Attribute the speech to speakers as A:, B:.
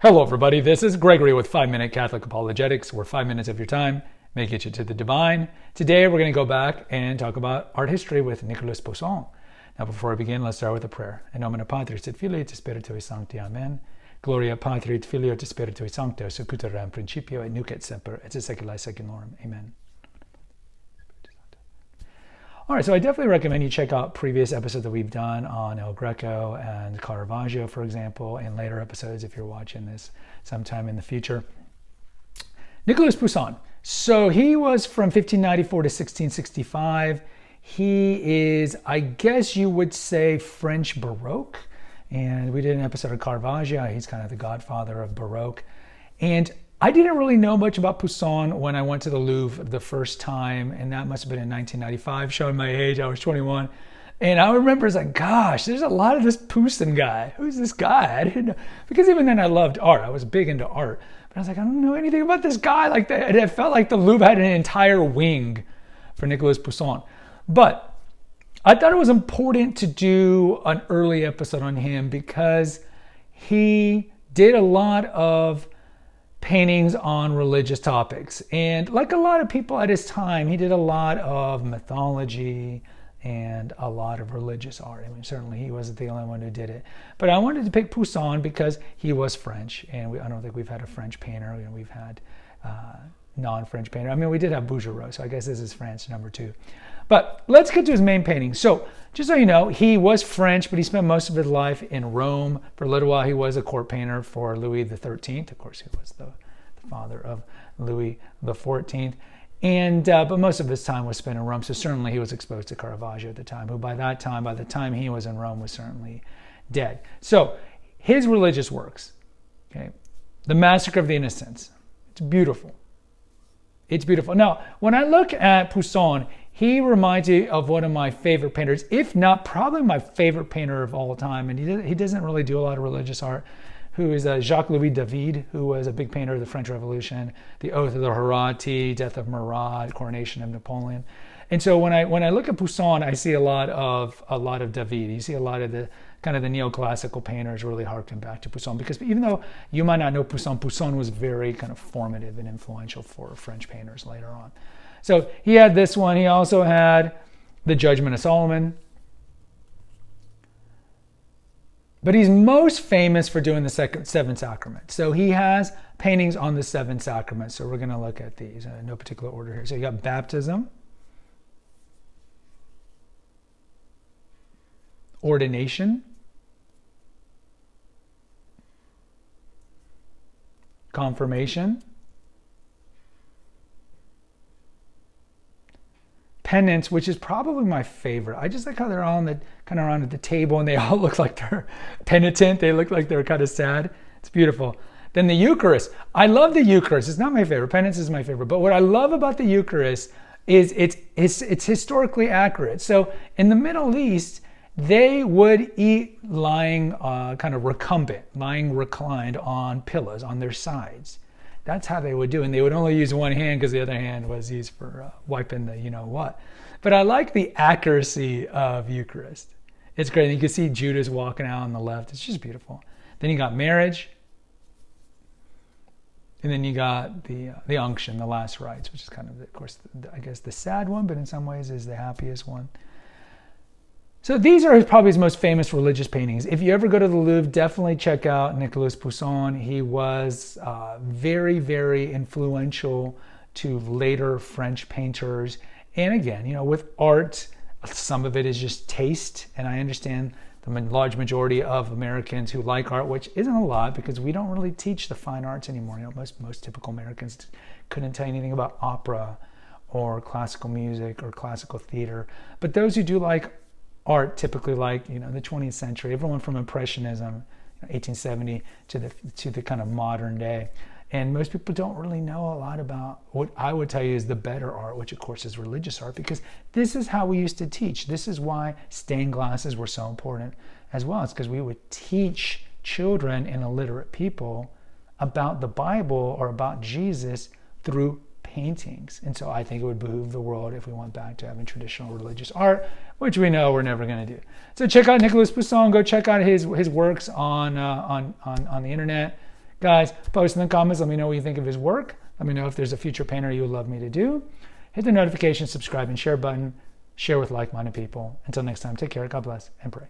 A: Hello, everybody. This is Gregory with 5-Minute Catholic Apologetics, where 5 minutes of your time may get you to the divine. Today, we're going to go back and talk about art history with Nicolas Poussin. Now, before I begin, let's start with a prayer. In nomine Patris et Filii et Spiritui Sancti. Amen. Gloria Patri et Filio et Spiritui Sancto, secut erat in principio et nunc et semper et secula seculorum. Amen. All right, so I definitely recommend you check out previous episodes that we've done on El Greco and Caravaggio, for example, and later episodes if you're watching this sometime in the future. Nicolas Poussin. So he was from 1594 to 1665. He is, I guess you would say, French Baroque. And we did an episode of Caravaggio. He's kind of the godfather of Baroque. And I didn't really know much about Poussin when I went to the Louvre the first time, and that must have been in 1995, showing my age. I was 21. And I remember it's like, gosh, there's a lot of this Poussin guy. Who's this guy? I didn't know. Because even then I loved art. I was big into art. But I was like, I don't know anything about this guy like that. It felt like the Louvre had an entire wing for Nicolas Poussin. But I thought it was important to do an early episode on him because he did a lot of paintings on religious topics. And like a lot of people at his time, he did a lot of mythology and a lot of religious art. I mean, certainly he wasn't the only one who did it. But I wanted to pick Poussin because he was French. And I don't think we've had a French painter. You know, we've had non-French painter. I mean, we did have Bouguereau, so I guess this is France number 2. But let's get to his main painting. So just so you know, he was French, but he spent most of his life in Rome. For a little while, he was a court painter for Louis XIII. Of course, he was the father of Louis XIV. And but most of his time was spent in Rome. So certainly he was exposed to Caravaggio at the time, who by the time he was in Rome, was certainly dead. So his religious works, okay, The Massacre of the Innocents. It's beautiful. It's beautiful. Now, when I look at Poussin, he reminds me of one of my favorite painters, if not probably my favorite painter of all time. And he doesn't really do a lot of religious art, who is Jacques-Louis David, who was a big painter of the French Revolution, the Oath of the Herati, Death of Murat, Coronation of Napoleon. And so when I look at Poussin, I see a lot of David. You see a lot of the kind of the neoclassical painters really harken back to Poussin, because even though you might not know Poussin was very kind of formative and influential for French painters later on. So he had this one. He also had the Judgment of Solomon. But he's most famous for doing the seven sacraments. So he has paintings on the 7 sacraments. So we're going to look at these in no particular order here. So you got baptism, ordination, confirmation, penance, which is probably my favorite. I just like how they're all kind of around at the table and they all look like they're penitent. They look like they're kind of sad. It's beautiful. Then the Eucharist. I love the Eucharist. It's not my favorite. Penance is my favorite. But what I love about the Eucharist is it's historically accurate. So in the Middle East, they would eat lying kind of recumbent, lying reclined on pillows on their sides. That's how they would do it. And they would only use one hand because the other hand was used for wiping the you-know-what. But I like the accuracy of Eucharist. It's great. And you can see Judas walking out on the left. It's just beautiful. Then you got marriage. And then you got the unction, the last rites, which is kind of course, I guess the sad one, but in some ways is the happiest one. So these are probably his most famous religious paintings. If you ever go to the Louvre, definitely check out Nicolas Poussin. He was very, very influential to later French painters. And again, you know, with art, some of it is just taste. And I understand the large majority of Americans who like art, which isn't a lot because we don't really teach the fine arts anymore. You know, most typical Americans couldn't tell you anything about opera or classical music or classical theater. But those who do like art, typically like, you know, the 20th century, everyone from Impressionism, 1870 to the kind of modern day. And most people don't really know a lot about what I would tell you is the better art, which of course is religious art, because this is how we used to teach. This is why stained glasses were so important as well. It's because we would teach children and illiterate people about the Bible or about Jesus through paintings. And so I think it would behoove the world if we went back to having traditional religious art, which we know we're never going to do. So check out Nicolas Poussin. Go check out his works on the internet. Guys, post in the comments. Let me know what you think of his work. Let me know if there's a future painter you would love me to do. Hit the notification, subscribe, and share button. Share with like-minded people. Until next time, take care. God bless and pray.